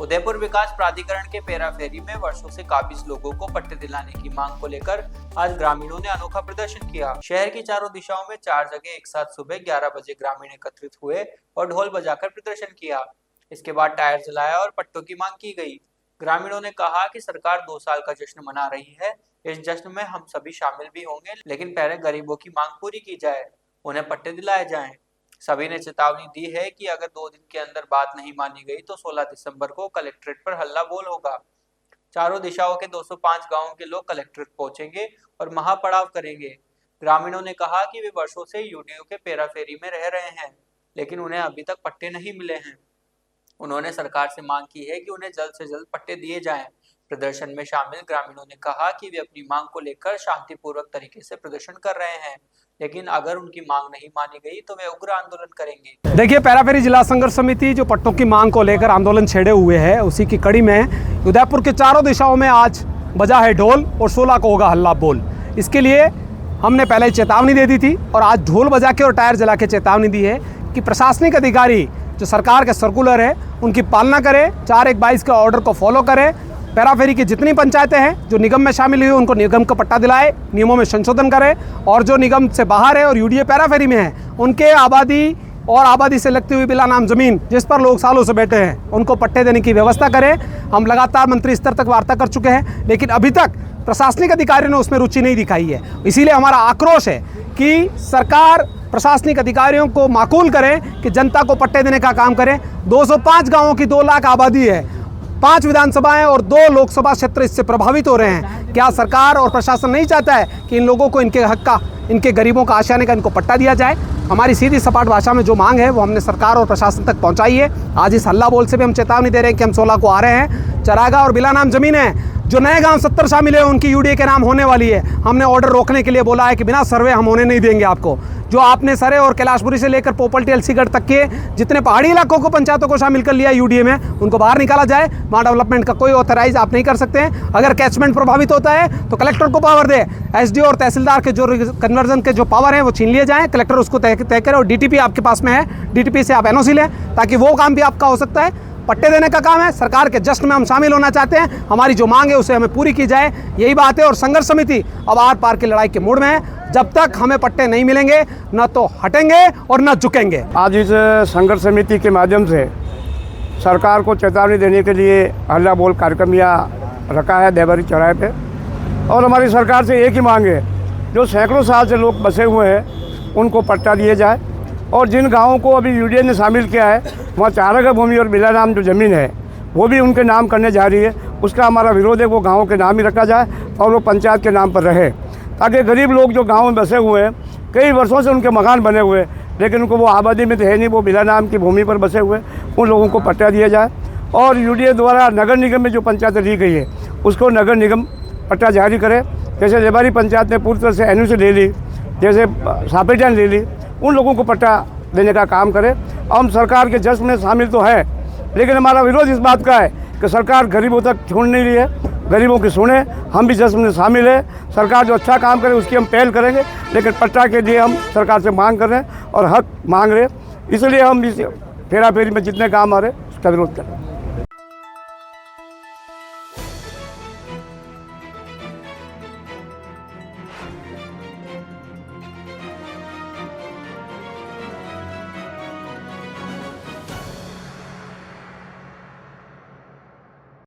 उदयपुर विकास प्राधिकरण के पेराफेरी में वर्षों से काबिज लोगों को पट्टे दिलाने की मांग को लेकर आज ग्रामीणों ने अनोखा प्रदर्शन किया। शहर की चारों दिशाओं में 4 जगह एक साथ सुबह 11 बजे ग्रामीण एकत्रित हुए और ढोल बजाकर प्रदर्शन किया। इसके बाद टायर जलाया और पट्टों की मांग की गई। ग्रामीणों ने कहा कि सरकार 2 साल का जश्न मना रही है। इस जश्न में हम सभी शामिल भी होंगे, लेकिन पहले गरीबों की मांग पूरी की जाए, उन्हें पट्टे दिलाए जाएं। सभी ने चेतावनी दी है कि अगर 2 दिन के अंदर बात नहीं मानी गई तो 16 दिसंबर को कलेक्ट्रेट पर हल्ला बोल होगा। चारों दिशाओं के 205 गांवों के लोग कलेक्ट्रेट पहुंचेंगे और महापड़ाव करेंगे। ग्रामीणों ने कहा कि वे वर्षों से यूडीओ के पेराफेरी में रह रहे हैं, लेकिन उन्हें अभी तक पट्टे नहीं मिले हैं। उन्होंने सरकार से मांग की है कि उन्हें जल्द से जल्द पट्टे दिए जाएं। प्रदर्शन में शामिल ग्रामीणों ने कहा कि वे अपनी मांग को लेकर शांतिपूर्वक तरीके से प्रदर्शन कर रहे हैं, लेकिन अगर उनकी मांग नहीं मानी गई तो वे उग्र आंदोलन करेंगे। देखिए, पेराफेरी जिला संघर्ष समिति जो पट्टों की मांग को लेकर आंदोलन छेड़े हुए है, उसी की कड़ी में उदयपुर के चारों दिशाओं में आज बजा है ढोल और 16 को होगा हल्ला बोल। इसके लिए हमने पहले चेतावनी दे दी थी और आज ढोल बजा के और टायर जला के चेतावनी दी है कि प्रशासनिक अधिकारी जो सरकार के सर्कुलर है उनकी पालना करें, 4/1/22 के ऑर्डर को फॉलो करें। पेराफेरी की जितनी पंचायतें हैं जो निगम में शामिल हुई उनको निगम का पट्टा दिलाए, नियमों में संशोधन करें, और जो निगम से बाहर है और यूडीए पेराफेरी में है उनके आबादी और आबादी से लगती हुई बिला नाम जमीन जिस पर लोग सालों से बैठे हैं उनको पट्टे देने की व्यवस्था करें। हम लगातार मंत्री स्तर तक वार्ता कर चुके हैं, लेकिन अभी तक प्रशासनिक अधिकारियों ने उसमें रुचि नहीं दिखाई है। इसीलिए हमारा आक्रोश है कि सरकार प्रशासनिक अधिकारियों को माकूल करें कि जनता को पट्टे देने का काम करें। 205 गाँवों की 2 लाख आबादी है, 5 विधानसभाएं और 2 लोकसभा क्षेत्र इससे प्रभावित हो रहे हैं। क्या सरकार और प्रशासन नहीं चाहता है कि इन लोगों को इनके हक का, इनके गरीबों का आशियाने का इनको पट्टा दिया जाए? हमारी सीधी सपाट भाषा में जो मांग है वो हमने सरकार और प्रशासन तक पहुंचाई है। आज इस हल्ला बोल से भी हम चेतावनी दे रहे हैं कि हम 16 को आ रहे हैं। चरागा और बिला नाम जमीन है, जो नए गांव 70 शामिल है उनकी यूडीए के नाम होने वाली है। हमने ऑर्डर रोकने के लिए बोला है कि बिना सर्वे हम होने नहीं देंगे आपको। जो आपने सरे और कैलाशपुरी से लेकर पोपल्टी अलसीगढ़ तक के जितने पहाड़ी इलाकों को पंचायतों को शामिल कर लिया यूडीए में, उनको बाहर निकाला जाए। वहाँ डेवलपमेंट का कोई ऑथराइज आप नहीं कर सकते हैं। अगर कैचमेंट प्रभावित होता है तो कलेक्टर को पावर दे, एसडीओ और तहसीलदार के जो कन्वर्जन के जो पावर है वो छीन लिए जाएँ, कलेक्टर उसको तय करे। और डीटीपी आपके पास में है, डीटीपी से आप एनओसी लें ताकि वो काम भी आपका हो सकता है। पट्टे देने का काम है, सरकार के जश्न में हम शामिल होना चाहते हैं। हमारी जो मांग है उसे हमें पूरी की जाए, यही बात है। और संघर्ष समिति अब आर पार की लड़ाई के मूड में है। जब तक हमें पट्टे नहीं मिलेंगे न तो हटेंगे और न झुकेंगे। आज इस संघर्ष समिति के माध्यम से सरकार को चेतावनी देने के लिए हल्ला बोल कार्यक्रम यहाँ रखा है देवरी चौराहे पे। और हमारी सरकार से एक ही मांग है, जो सैकड़ों साल से लोग बसे हुए हैं उनको पट्टा दिए जाए। और जिन गाँवों को अभी यूडीए ने शामिल किया है वहाँ चारागाह भूमि और बिला नाम जो ज़मीन है वो भी उनके नाम करने जा रही है। उसका हमारा विरोध है, वो गाँवों के नाम ही रखा जाए और वो पंचायत के नाम पर रहे, ताकि गरीब लोग जो गाँव में बसे हुए हैं, कई वर्षों से उनके मकान बने हुए लेकिन उनको वो आबादी में तो है नहीं, वो बिला नाम की भूमि पर बसे हुए, उन लोगों को पट्टा दिया जाए। और यूडीए द्वारा नगर निगम में जो पंचायतें दी गई है उसको नगर निगम पट्टा जारी करे। जैसे लेबारी पंचायत ने पूरी तरह से एनओसी ले ली, जैसे सापेटिया ले ली, उन लोगों को पट्टा देने का काम करें। हम सरकार के जश्न में शामिल तो है, लेकिन हमारा विरोध इस बात का है कि सरकार गरीबों तक छोड़ नहीं रही है। गरीबों की सुने, हम भी जश्न में शामिल है। सरकार जो अच्छा काम करे उसकी हम पहल करेंगे, लेकिन पट्टा के लिए हम सरकार से मांग कर रहे हैं और हक मांग रहे हैं। इसलिए हम इस फेराफेरी में जितने काम आ रहे हैं उसका विरोध करें।